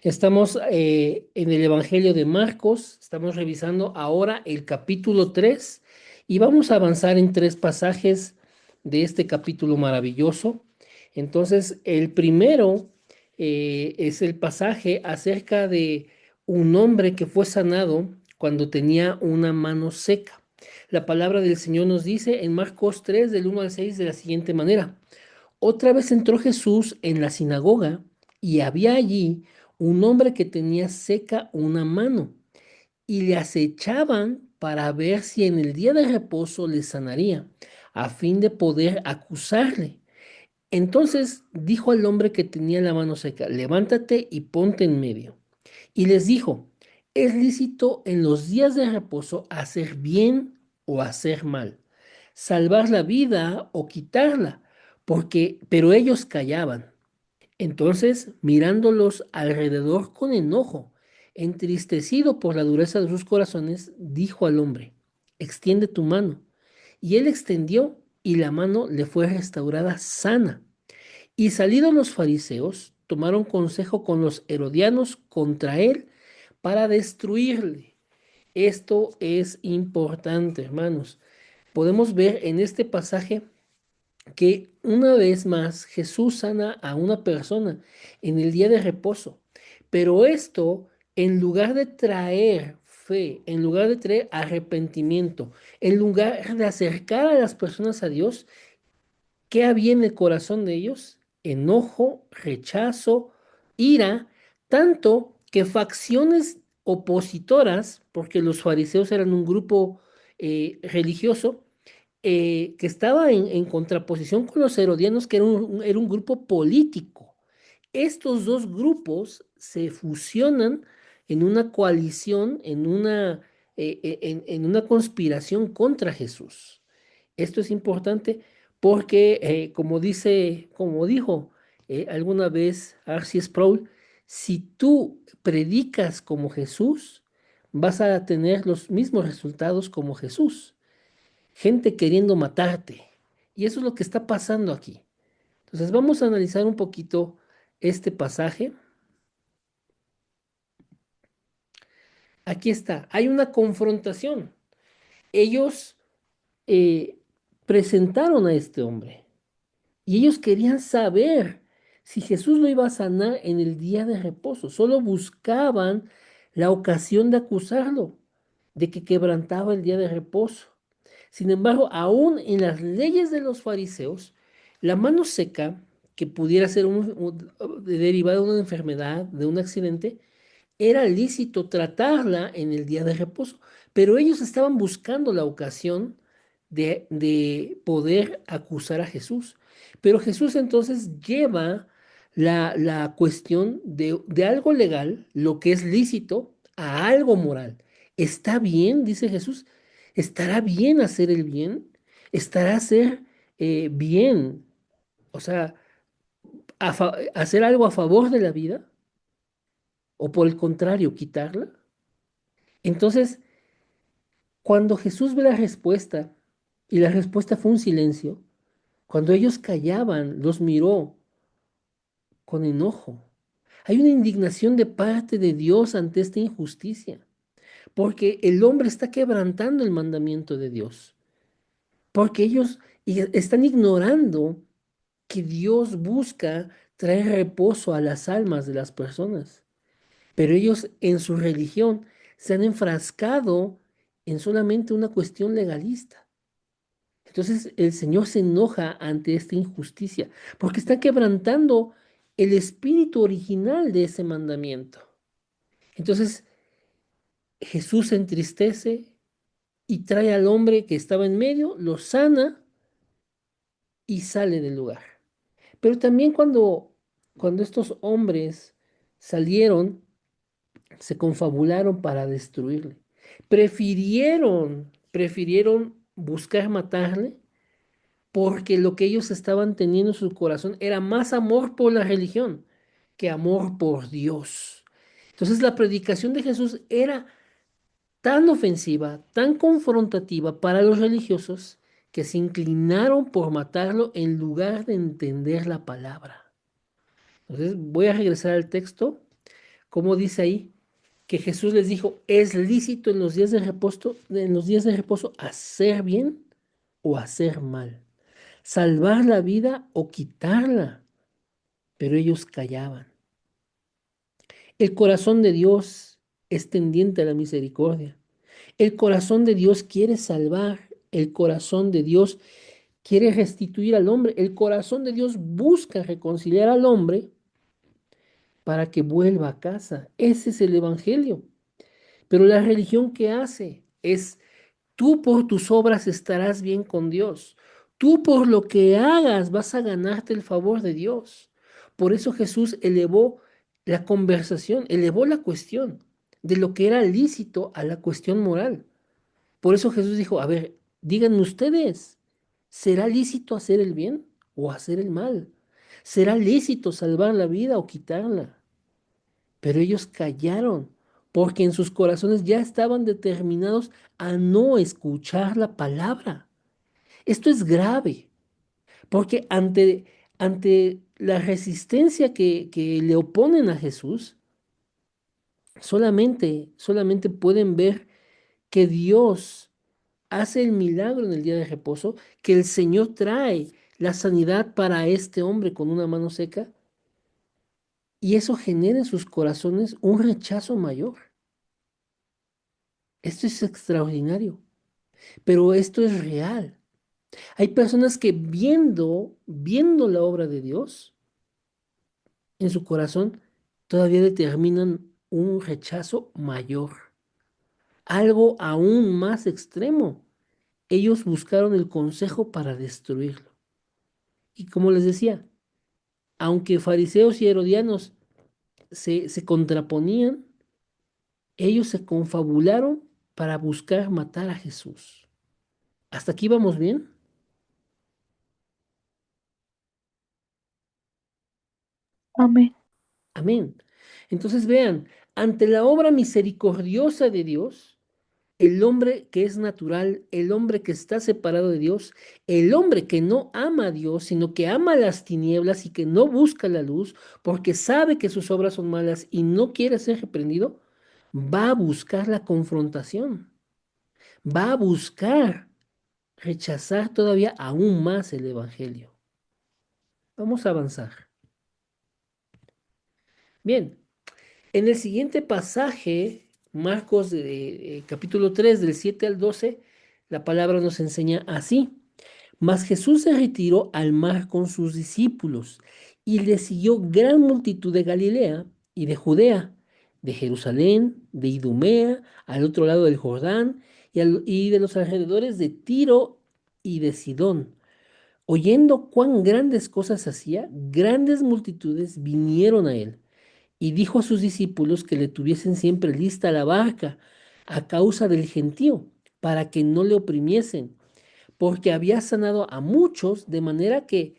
Estamos en el Evangelio de Marcos, estamos revisando ahora el capítulo 3 y vamos a avanzar en tres pasajes de este capítulo maravilloso. Entonces, el primero es el pasaje acerca de un hombre que fue sanado cuando tenía una mano seca. La palabra del Señor nos dice en Marcos 3 del 1 al 6 de la siguiente manera. Otra vez entró Jesús en la sinagoga y había allí un hombre que tenía seca una mano y le acechaban para ver si en el día de reposo le sanaría, a fin de poder acusarle. Entonces dijo al hombre que tenía la mano seca, levántate y ponte en medio. Y les dijo, es lícito en los días de reposo hacer bien o hacer mal, salvar la vida o quitarla, pero ellos callaban. Entonces, mirándolos alrededor con enojo, entristecido por la dureza de sus corazones, dijo al hombre, extiende tu mano. Y él extendió, y la mano le fue restaurada sana. Y salidos los fariseos, tomaron consejo con los herodianos contra él para destruirle. Esto es importante, hermanos. Podemos ver en este pasaje que una vez más Jesús sana a una persona en el día de reposo, pero esto en lugar de traer fe, en lugar de traer arrepentimiento, en lugar de acercar a las personas a Dios, ¿qué había en el corazón de ellos? Enojo, rechazo, ira, tanto que facciones opositoras, porque los fariseos eran un grupo religioso, que estaba en contraposición con los herodianos, que era un grupo político. Estos dos grupos se fusionan en una coalición, en una conspiración contra Jesús. Esto es importante porque, como dijo alguna vez R.C. Sproul, si tú predicas como Jesús, vas a tener los mismos resultados como Jesús. Gente queriendo matarte. Y eso es lo que está pasando aquí. Entonces vamos a analizar un poquito este pasaje. Aquí está. Hay una confrontación. Ellos eh, presentaron a este hombre. Y ellos querían saber si Jesús lo iba a sanar en el día de reposo. Solo buscaban la ocasión de acusarlo, de que quebrantaba el día de reposo. Sin embargo, aún en las leyes de los fariseos, la mano seca, que pudiera ser derivada de una enfermedad, de un accidente, era lícito tratarla en el día de reposo, pero ellos estaban buscando la ocasión de poder acusar a Jesús. Pero Jesús entonces lleva la cuestión de algo legal, lo que es lícito, a algo moral. ¿Está bien, dice Jesús? ¿Estará bien hacer el bien? ¿Estará hacer bien? O sea, hacer algo a favor de la vida o por el contrario, quitarla. Entonces, cuando Jesús ve la respuesta, y la respuesta fue un silencio, cuando ellos callaban, los miró con enojo. Hay una indignación de parte de Dios ante esta injusticia, porque el hombre está quebrantando el mandamiento de Dios, porque ellos están ignorando que Dios busca traer reposo a las almas de las personas. Pero ellos en su religión se han enfrascado en solamente una cuestión legalista. Entonces el Señor se enoja ante esta injusticia porque está quebrantando el espíritu original de ese mandamiento. Entonces Jesús se entristece y trae al hombre que estaba en medio, lo sana y sale del lugar. Pero también cuando estos hombres salieron, se confabularon para destruirle. Prefirieron buscar matarle porque lo que ellos estaban teniendo en su corazón era más amor por la religión que amor por Dios. Entonces la predicación de Jesús era tan ofensiva, tan confrontativa para los religiosos que se inclinaron por matarlo en lugar de entender la palabra. Entonces voy a regresar al texto. como dice ahí, que Jesús les dijo, ¿es lícito en los días de reposo hacer bien o hacer mal? Salvar la vida o quitarla. Pero ellos callaban. El corazón de Dios es tendiente a la misericordia. El corazón de Dios quiere salvar. El corazón de Dios quiere restituir al hombre. El corazón de Dios busca reconciliar al hombre para que vuelva a casa. Ese es el evangelio. Pero la religión que hace es: tú por tus obras estarás bien con Dios. Tú por lo que hagas vas a ganarte el favor de Dios. Por eso Jesús elevó la conversación, elevó la cuestión de lo que era lícito a la cuestión moral. Por eso Jesús dijo, a ver, díganme ustedes, ¿será lícito hacer el bien o hacer el mal? ¿Será lícito salvar la vida o quitarla? Pero ellos callaron, porque en sus corazones ya estaban determinados a no escuchar la palabra. Esto es grave, porque ante la resistencia que le oponen a Jesús, solamente pueden ver que Dios hace el milagro en el día de reposo, que el Señor trae la sanidad para este hombre con una mano seca, y eso genera en sus corazones un rechazo mayor. Esto es extraordinario, pero esto es real. Hay personas que viendo la obra de Dios en su corazón, todavía determinan un rechazo mayor, algo aún más extremo. Ellos buscaron el consejo para destruirlo. Y como les decía, aunque fariseos y herodianos se contraponían, ellos se confabularon para buscar matar a Jesús. ¿Hasta aquí vamos bien? Amén. Amén. Entonces vean, ante la obra misericordiosa de Dios, el hombre que es natural, el hombre que está separado de Dios, el hombre que no ama a Dios, sino que ama las tinieblas y que no busca la luz porque sabe que sus obras son malas y no quiere ser reprendido, va a buscar la confrontación, va a buscar rechazar todavía aún más el Evangelio. Vamos a avanzar. Bien. En el siguiente pasaje, Marcos capítulo 3 del 7 al 12, la palabra nos enseña así. Mas Jesús se retiró al mar con sus discípulos y le siguió gran multitud de Galilea y de Judea, de Jerusalén, de Idumea, al otro lado del Jordán y de los alrededores de Tiro y de Sidón. Oyendo cuán grandes cosas hacía, grandes multitudes vinieron a él y dijo a sus discípulos que le tuviesen siempre lista la barca a causa del gentío, para que no le oprimiesen, porque había sanado a muchos, de manera que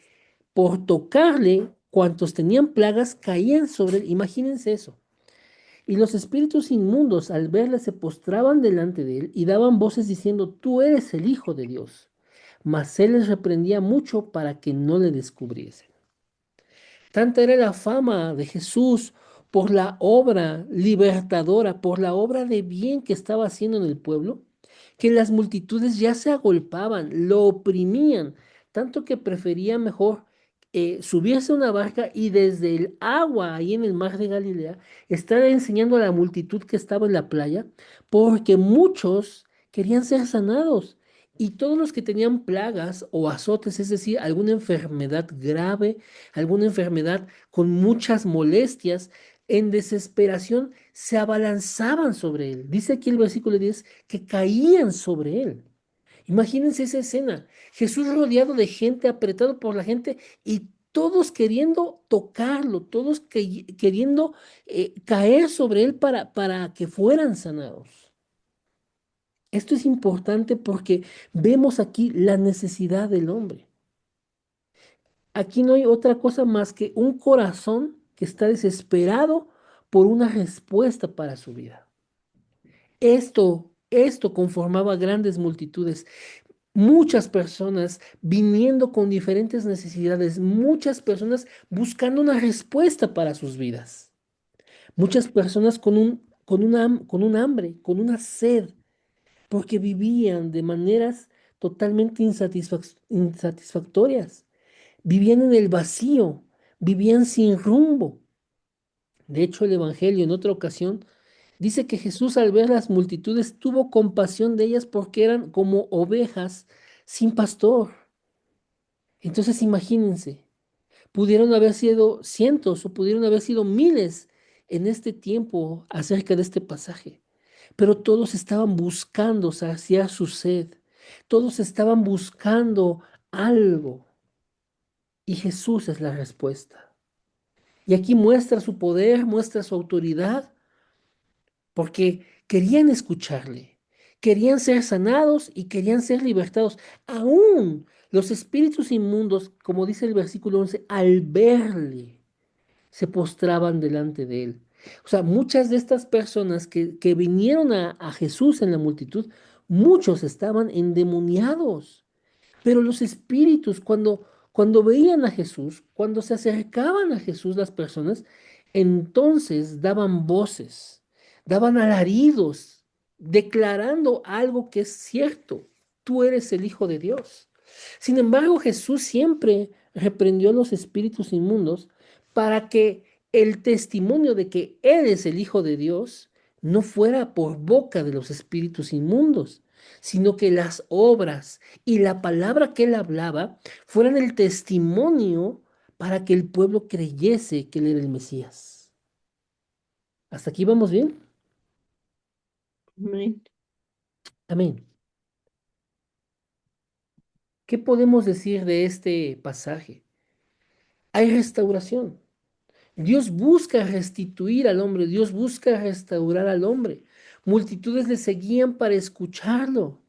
por tocarle, cuantos tenían plagas caían sobre él. Imagínense eso. Y los espíritus inmundos al verle se postraban delante de él y daban voces diciendo, tú eres el Hijo de Dios. Mas él les reprendía mucho para que no le descubriesen. Tanta era la fama de Jesús por la obra libertadora, por la obra de bien que estaba haciendo en el pueblo, que las multitudes ya se agolpaban, lo oprimían, tanto que prefería mejor subirse a una barca y desde el agua ahí en el mar de Galilea estar enseñando a la multitud que estaba en la playa, porque muchos querían ser sanados. Y todos los que tenían plagas o azotes, es decir, alguna enfermedad grave, alguna enfermedad con muchas molestias, en desesperación se abalanzaban sobre él. Dice aquí el versículo 10 que caían sobre él. Imagínense esa escena. Jesús rodeado de gente, apretado por la gente y todos queriendo tocarlo, todos queriendo caer sobre él para que fueran sanados. Esto es importante porque vemos aquí la necesidad del hombre. Aquí no hay otra cosa más que un corazón que está desesperado por una respuesta para su vida. Esto conformaba grandes multitudes, muchas personas viniendo con diferentes necesidades, muchas personas buscando una respuesta para sus vidas. Muchas personas con un hambre, con una sed, porque vivían de maneras totalmente insatisfactorias. Vivían en el vacío, vivían sin rumbo. De hecho, el Evangelio en otra ocasión dice que Jesús al ver las multitudes tuvo compasión de ellas porque eran como ovejas sin pastor. Entonces imagínense, pudieron haber sido cientos o pudieron haber sido miles en este tiempo acerca de este pasaje, pero todos estaban buscando saciar su sed, todos estaban buscando algo y Jesús es la respuesta. Y aquí muestra su poder, muestra su autoridad, porque querían escucharle, querían ser sanados y querían ser libertados. Aún los espíritus inmundos, como dice el versículo 11, al verle, se postraban delante de él. O sea, muchas de estas personas que vinieron a Jesús en la multitud, muchos estaban endemoniados. Pero los espíritus, cuando veían a Jesús, cuando se acercaban a Jesús las personas, entonces daban voces, daban alaridos, declarando algo que es cierto. Tú eres el Hijo de Dios. Sin embargo, Jesús siempre reprendió a los espíritus inmundos para que el testimonio de que Él es el Hijo de Dios no fuera por boca de los espíritus inmundos, sino que las obras y la palabra que él hablaba fueran el testimonio para que el pueblo creyese que él era el Mesías. ¿Hasta aquí vamos bien? Amén. Amén. ¿Qué podemos decir de este pasaje? Hay restauración. Dios busca restituir al hombre, Dios busca restaurar al hombre. Multitudes le seguían para escucharlo.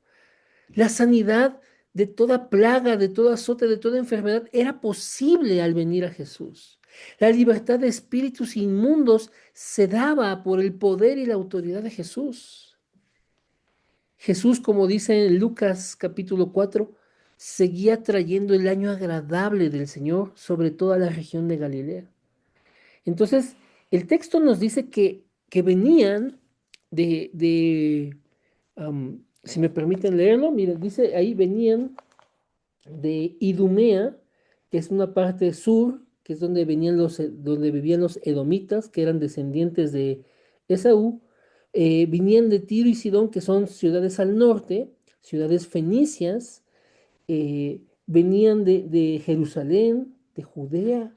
La sanidad de toda plaga, de todo azote, de toda enfermedad era posible al venir a Jesús. La libertad de espíritus inmundos se daba por el poder y la autoridad de Jesús. Jesús, como dice en Lucas capítulo 4, seguía trayendo el año agradable del Señor sobre toda la región de Galilea. Entonces, el texto nos dice que venían si me permiten leerlo, miren, dice ahí venían de Idumea, que es una parte sur, que es donde venían donde vivían los edomitas, que eran descendientes de Esaú, venían de Tiro y Sidón, que son ciudades al norte, ciudades fenicias, venían de Jerusalén, de Judea.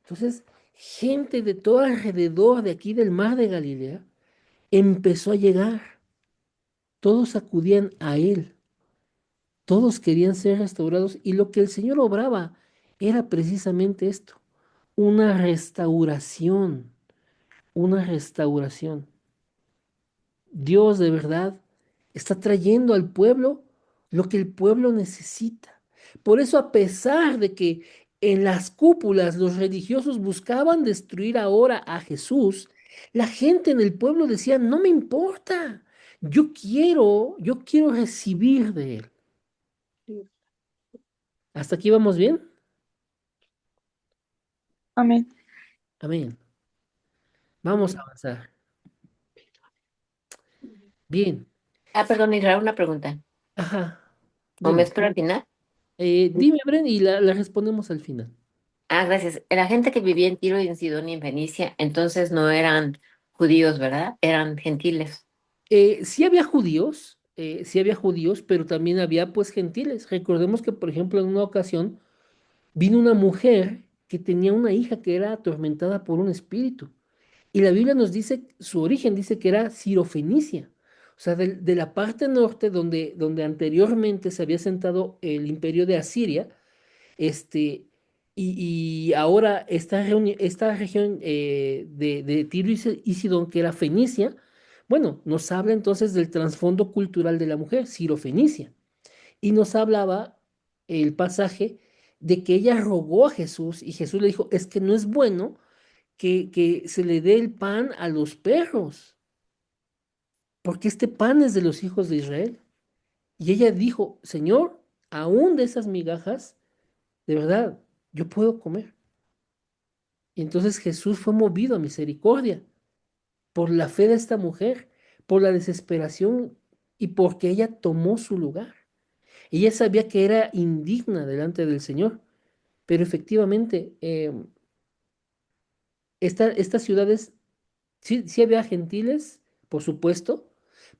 Entonces, gente de todo alrededor de aquí del mar de Galilea empezó a llegar. Todos acudían a él. Todos querían ser restaurados y lo que el Señor obraba era precisamente esto, una restauración, una restauración. Dios de verdad está trayendo al pueblo lo que el pueblo necesita. Por eso, a pesar de que en las cúpulas los religiosos buscaban destruir ahora a Jesús, la gente en el pueblo decía, no me importa, yo quiero recibir de él. ¿Hasta aquí vamos bien? Amén. Amén. Vamos a avanzar. Bien. Perdón, Israel, una pregunta. Ajá. ¿O me Dime. espero al final? Dime, Bren, y la respondemos al final. Gracias. La gente que vivía en Tiro y en Sidón y en Fenicia, entonces no eran judíos, ¿verdad? Eran gentiles. Sí había judíos, pero también había pues gentiles. Recordemos que, por ejemplo, en una ocasión vino una mujer que tenía una hija que era atormentada por un espíritu. Y la Biblia nos dice, su origen dice que era Sirofenicia. O sea, de la parte norte donde anteriormente se había sentado el imperio de Asiria. Este, y ahora esta región de Tiro y Sidón, que era Fenicia, bueno, nos habla entonces del trasfondo cultural de la mujer, Sirofenicia. Y nos hablaba el pasaje de que ella rogó a Jesús y Jesús le dijo, es que no es bueno que se le dé el pan a los perros, porque este pan es de los hijos de Israel. Y ella dijo, Señor, aún de esas migajas, de verdad, yo puedo comer. Y entonces Jesús fue movido a misericordia. por la fe de esta mujer, por la desesperación y porque ella tomó su lugar. Ella sabía que era indigna delante del Señor, pero efectivamente, estas ciudades, sí, sí había gentiles, por supuesto,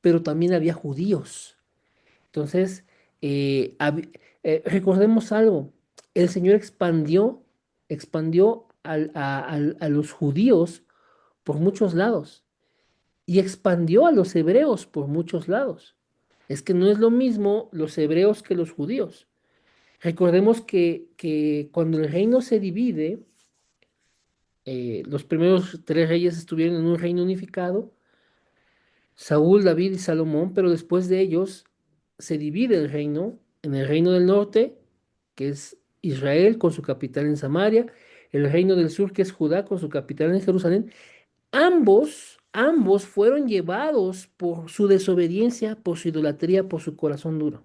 pero también había judíos. Entonces, recordemos algo, el Señor expandió a los judíos por muchos lados y expandió a los hebreos por muchos lados. Es que no es lo mismo los hebreos que los judíos. Recordemos que cuando el reino se divide, los primeros tres reyes estuvieron en un reino unificado, Saúl, David y Salomón, pero después de ellos se divide el reino en el reino del norte, que es Israel con su capital en Samaria, el reino del sur, que es Judá con su capital en Jerusalén. Ambos fueron llevados por su desobediencia, por su idolatría, por su corazón duro.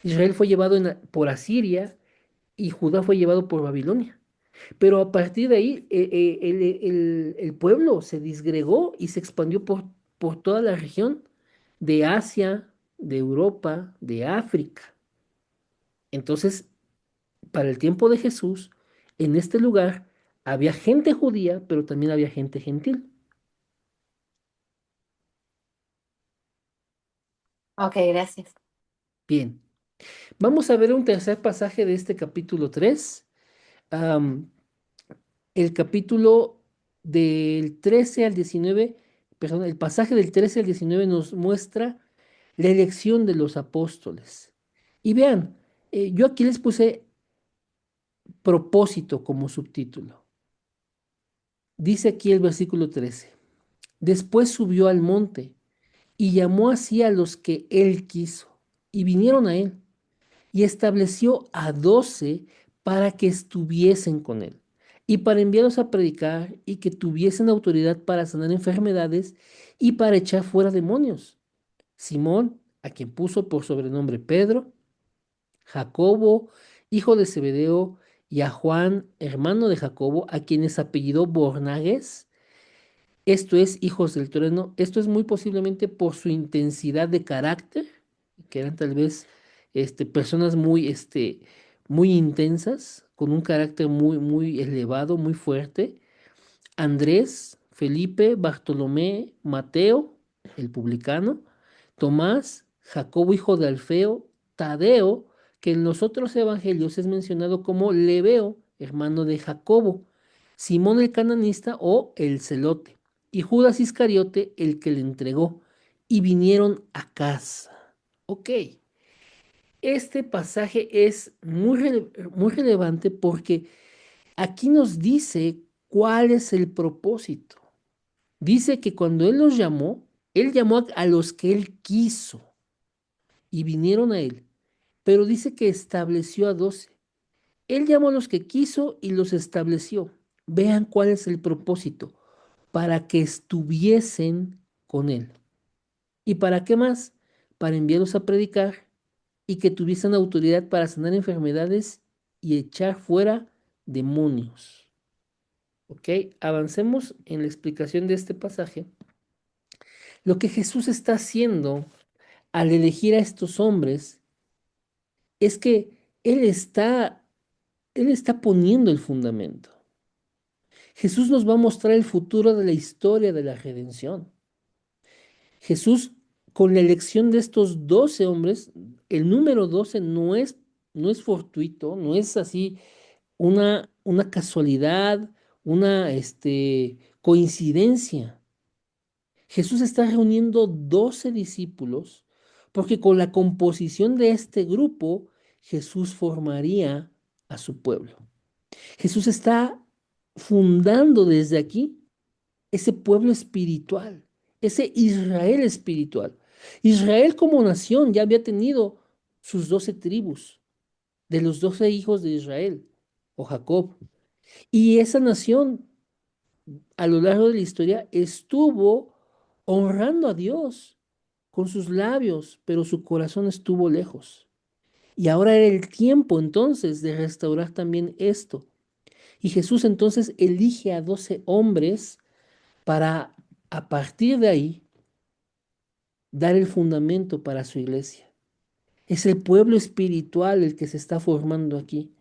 Israel fue llevado por Asiria y Judá fue llevado por Babilonia. Pero a partir de ahí, el pueblo se disgregó y se expandió por toda la región de Asia, de Europa, de África. Entonces, para el tiempo de Jesús, en este lugar había gente judía, pero también había gente gentil. Ok, gracias. Bien, vamos a ver un tercer pasaje de este capítulo 3. Am, el capítulo del 13 al 19, perdón, el pasaje del 13 al 19 nos muestra la elección de los apóstoles. Y vean, yo aquí les puse propósito como subtítulo. Dice aquí el versículo 13. Después subió al monte y llamó así a los que él quiso, y vinieron a él, y estableció a 12 para que estuviesen con él, y para enviarlos a predicar, y que tuviesen autoridad para sanar enfermedades y para echar fuera demonios. Simón, a quien puso por sobrenombre Pedro, Jacobo, hijo de Zebedeo, y a Juan, hermano de Jacobo, a quienes apellidó Boanerges, esto es, hijos del trueno. Esto es muy posiblemente por su intensidad de carácter, que eran tal vez personas muy intensas, con un carácter muy elevado, muy fuerte. Andrés, Felipe, Bartolomé, Mateo, el publicano, Tomás, Jacobo hijo de Alfeo, Tadeo, que en los otros evangelios es mencionado como Lebeo, hermano de Jacobo, Simón el cananista o el celote, y Judas Iscariote, el que le entregó, y vinieron a casa. Ok, este pasaje es muy relevante porque aquí nos dice cuál es el propósito. Dice que cuando él llamó a los que él quiso y vinieron a él, pero dice que estableció a 12. Él llamó a los que quiso y los estableció. Vean cuál es el propósito, para que estuviesen con él. ¿Y para qué más? Para enviarlos a predicar y que tuviesen autoridad para sanar enfermedades y echar fuera demonios. ¿Ok? Avancemos en la explicación de este pasaje. Lo que Jesús está haciendo al elegir a estos hombres es que Él está, Él está poniendo el fundamento. Jesús nos va a mostrar el futuro de la historia de la redención. Jesús, con la elección de estos 12 hombres, el número 12 no es fortuito, no es así una casualidad, una coincidencia. Jesús está reuniendo 12 discípulos porque con la composición de este grupo Jesús formaría a su pueblo. Jesús está fundando desde aquí ese pueblo espiritual, ese Israel espiritual. Israel como nación ya había tenido sus 12 tribus de los 12 hijos de Israel o Jacob. Y esa nación a lo largo de la historia estuvo honrando a Dios con sus labios, pero su corazón estuvo lejos. Y ahora era el tiempo entonces de restaurar también esto. Y Jesús entonces elige a 12 hombres para a partir de ahí, dar el fundamento para su iglesia. Es el pueblo espiritual el que se está formando aquí,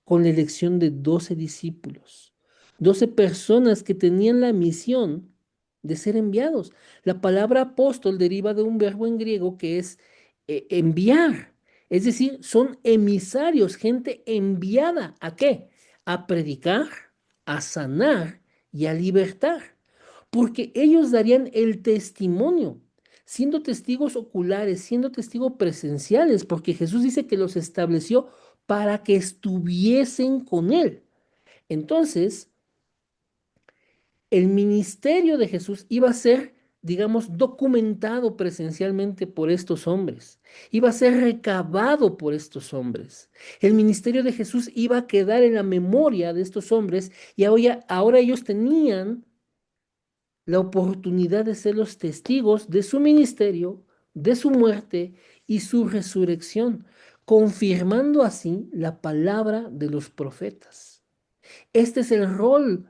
con la elección de 12 discípulos, 12 personas que tenían la misión de ser enviados. La palabra apóstol deriva de un verbo en griego que es enviar, es decir, son emisarios, gente enviada. ¿A qué? A predicar, a sanar y a libertar, porque ellos darían el testimonio, siendo testigos oculares, siendo testigos presenciales, porque Jesús dice que los estableció para que estuviesen con Él. Entonces, el ministerio de Jesús iba a ser, digamos, documentado presencialmente por estos hombres, iba a ser recabado por estos hombres. El ministerio de Jesús iba a quedar en la memoria de estos hombres y ahora ellos tenían la oportunidad de ser los testigos de su ministerio, de su muerte y su resurrección, confirmando así la palabra de los profetas. Este es el rol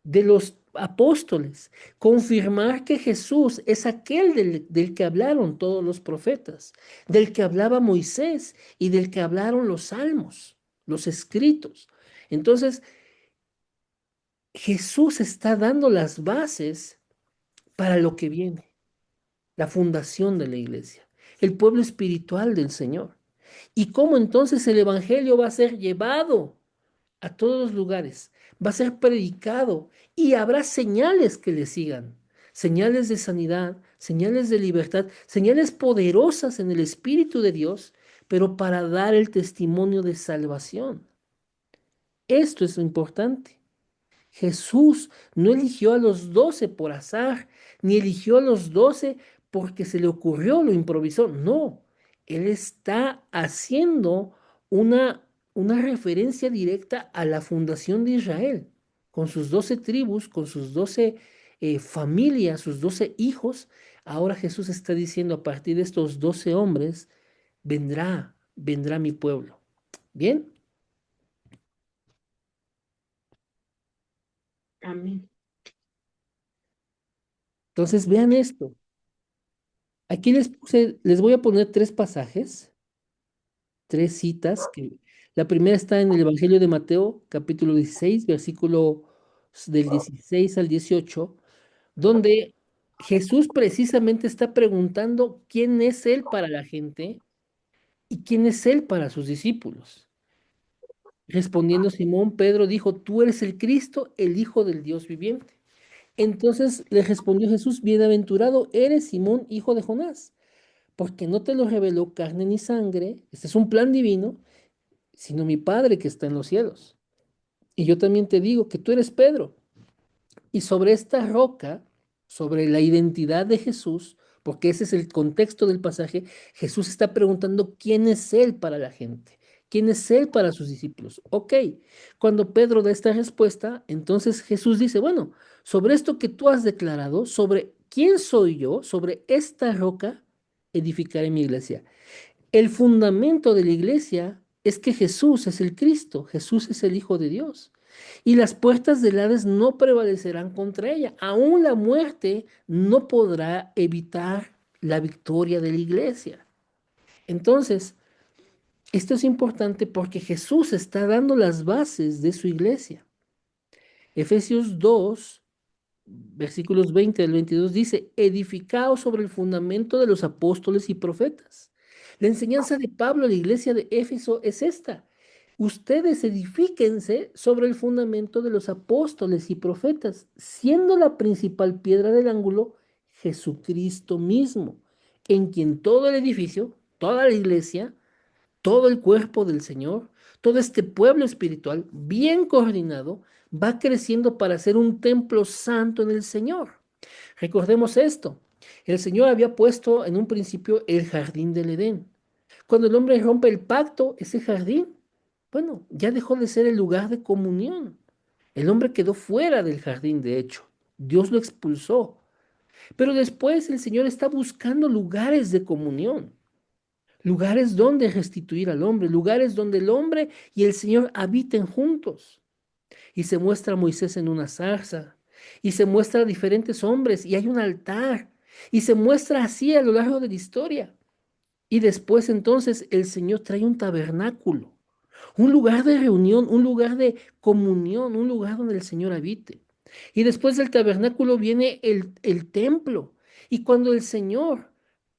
de los apóstoles, confirmar que Jesús es aquel del que hablaron todos los profetas, del que hablaba Moisés y del que hablaron los salmos, los escritos. Entonces, Jesús está dando las bases para lo que viene, la fundación de la iglesia, el pueblo espiritual del Señor. Y cómo entonces el Evangelio va a ser llevado a todos los lugares, va a ser predicado y habrá señales que le sigan, señales de sanidad, señales de libertad, señales poderosas en el Espíritu de Dios, pero para dar el testimonio de salvación. Esto es lo importante. Jesús no eligió a los 12 por azar, ni eligió a los 12 porque se le ocurrió, lo improvisó. No, Él está haciendo una referencia directa a la fundación de Israel, con sus 12 tribus, con sus 12 familias, sus 12 hijos. Ahora Jesús está diciendo, a partir de estos 12 hombres, vendrá mi pueblo. ¿Bien? Amén. Entonces vean esto. Aquí les voy a poner tres pasajes, tres citas. La primera está en el Evangelio de Mateo, capítulo 16, versículo del 16 al 18, donde Jesús precisamente está preguntando quién es Él para la gente y quién es Él para sus discípulos. Respondiendo Simón, Pedro dijo, tú eres el Cristo, el Hijo del Dios viviente. Entonces le respondió Jesús, bienaventurado eres Simón, hijo de Jonás, porque no te lo reveló carne ni sangre, este es un plan divino, sino mi Padre que está en los cielos. Y yo también te digo que tú eres Pedro, y sobre esta roca, sobre la identidad de Jesús, porque ese es el contexto del pasaje, Jesús está preguntando quién es Él para la gente, quién es Él para sus discípulos. Ok, cuando Pedro da esta respuesta, entonces Jesús dice, bueno, sobre esto que tú has declarado, sobre quién soy yo, sobre esta roca, edificaré mi iglesia. El fundamento de la iglesia es que Jesús es el Cristo, Jesús es el Hijo de Dios. Y las puertas del Hades no prevalecerán contra ella. Aún la muerte no podrá evitar la victoria de la iglesia. Entonces, esto es importante porque Jesús está dando las bases de su iglesia. Efesios 2 versículos 20 al 22 dice, edificaos sobre el fundamento de los apóstoles y profetas. La enseñanza de Pablo a la iglesia de Éfeso es esta. Ustedes edifíquense sobre el fundamento de los apóstoles y profetas, siendo la principal piedra del ángulo Jesucristo mismo, en quien todo el edificio, toda la iglesia, todo el cuerpo del Señor, todo este pueblo espiritual bien coordinado, va creciendo para ser un templo santo en el Señor. Recordemos esto. El Señor había puesto en un principio el jardín del Edén. Cuando el hombre rompe el pacto, ese jardín, bueno, ya dejó de ser el lugar de comunión. El hombre quedó fuera del jardín, de hecho. Dios lo expulsó. Pero después el Señor está buscando lugares de comunión, lugares donde restituir al hombre, lugares donde el hombre y el Señor habiten juntos. Y se muestra a Moisés en una zarza, y se muestra a diferentes hombres y hay un altar y se muestra así a lo largo de la historia. Y después entonces el Señor trae un tabernáculo, un lugar de reunión, un lugar de comunión, un lugar donde el Señor habite. Y después del tabernáculo viene el templo. Y cuando el Señor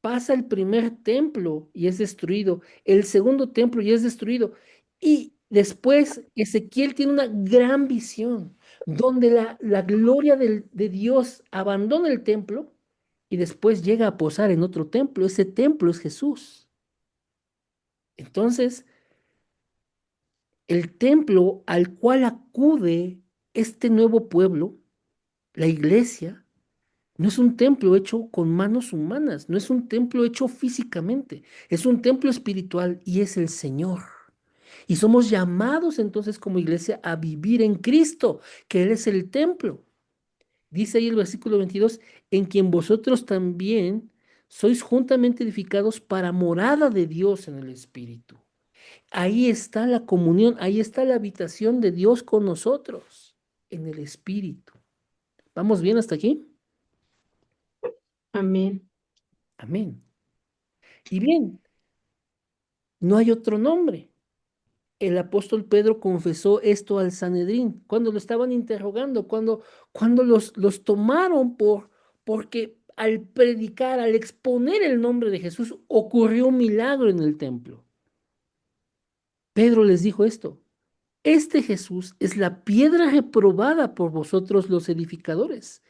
pasa el primer templo y es destruido, el segundo templo y es destruido, y después Ezequiel tiene una gran visión donde la gloria de Dios abandona el templo y después llega a posar en otro templo. Ese templo es Jesús. Entonces, el templo al cual acude este nuevo pueblo, la iglesia, no es un templo hecho con manos humanas, no es un templo hecho físicamente, es un templo espiritual y es el Señor. Y somos llamados entonces como iglesia a vivir en Cristo, que Él es el templo. Dice ahí el versículo 22, en quien vosotros también sois juntamente edificados para morada de Dios en el Espíritu. Ahí está la comunión, ahí está la habitación de Dios con nosotros, en el Espíritu. ¿Vamos bien hasta aquí? Amén. Amén. Y bien, no hay otro nombre. El apóstol Pedro confesó esto al Sanedrín cuando lo estaban interrogando, cuando los tomaron porque al predicar, al exponer el nombre de Jesús, ocurrió un milagro en el templo. Pedro les dijo esto. Este Jesús es la piedra reprobada por vosotros los edificadores,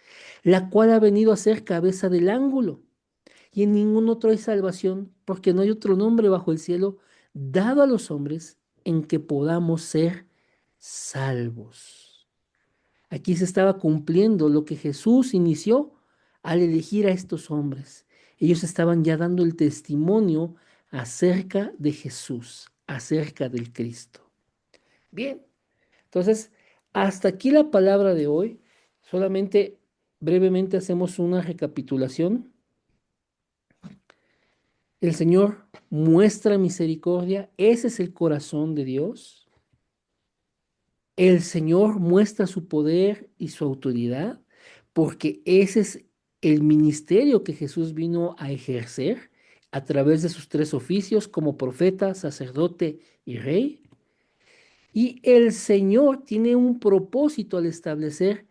la cual ha venido a ser cabeza del ángulo. Y en ningún otro hay salvación, porque no hay otro nombre bajo el cielo dado a los hombres en que podamos ser salvos. Aquí se estaba cumpliendo lo que Jesús inició al elegir a estos hombres. Ellos estaban ya dando el testimonio acerca de Jesús, acerca del Cristo. Bien, entonces, hasta aquí la palabra de hoy. Solamente brevemente hacemos una recapitulación. El Señor muestra misericordia, ese es el corazón de Dios. El Señor muestra su poder y su autoridad, porque ese es el ministerio que Jesús vino a ejercer a través de sus tres oficios como profeta, sacerdote y rey. Y el Señor tiene un propósito al establecer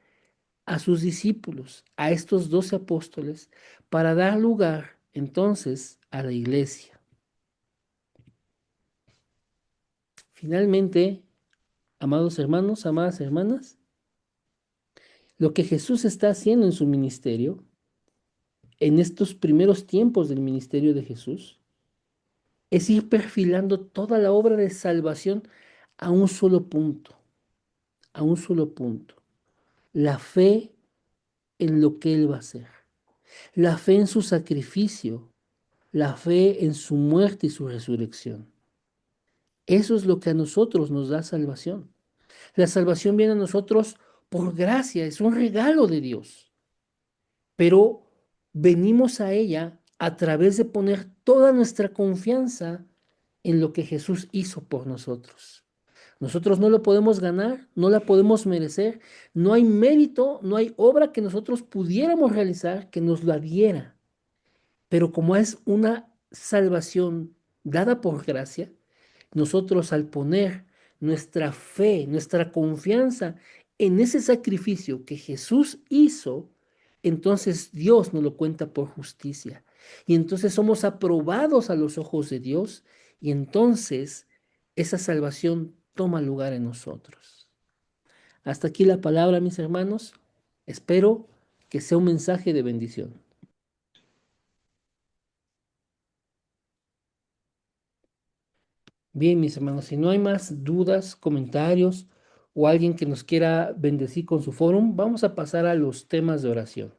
a sus discípulos, a estos 12 apóstoles, para dar lugar entonces a la iglesia. Finalmente, amados hermanos, amadas hermanas, lo que Jesús está haciendo en su ministerio, en estos primeros tiempos del ministerio de Jesús, es ir perfilando toda la obra de salvación a un solo punto, a un solo punto. La fe en lo que Él va a hacer, la fe en su sacrificio, la fe en su muerte y su resurrección. Eso es lo que a nosotros nos da salvación. La salvación viene a nosotros por gracia, es un regalo de Dios. Pero venimos a ella a través de poner toda nuestra confianza en lo que Jesús hizo por nosotros. Nosotros no lo podemos ganar, no la podemos merecer, no hay mérito, no hay obra que nosotros pudiéramos realizar que nos la diera. Pero como es una salvación dada por gracia, nosotros al poner nuestra fe, nuestra confianza en ese sacrificio que Jesús hizo, entonces Dios nos lo cuenta por justicia. Y entonces somos aprobados a los ojos de Dios y entonces esa salvación toma lugar en nosotros. Hasta aquí la palabra, mis hermanos. Espero que sea un mensaje de bendición. Bien, mis hermanos, si no hay más dudas, comentarios o alguien que nos quiera bendecir con su fórum, vamos a pasar a los temas de oración.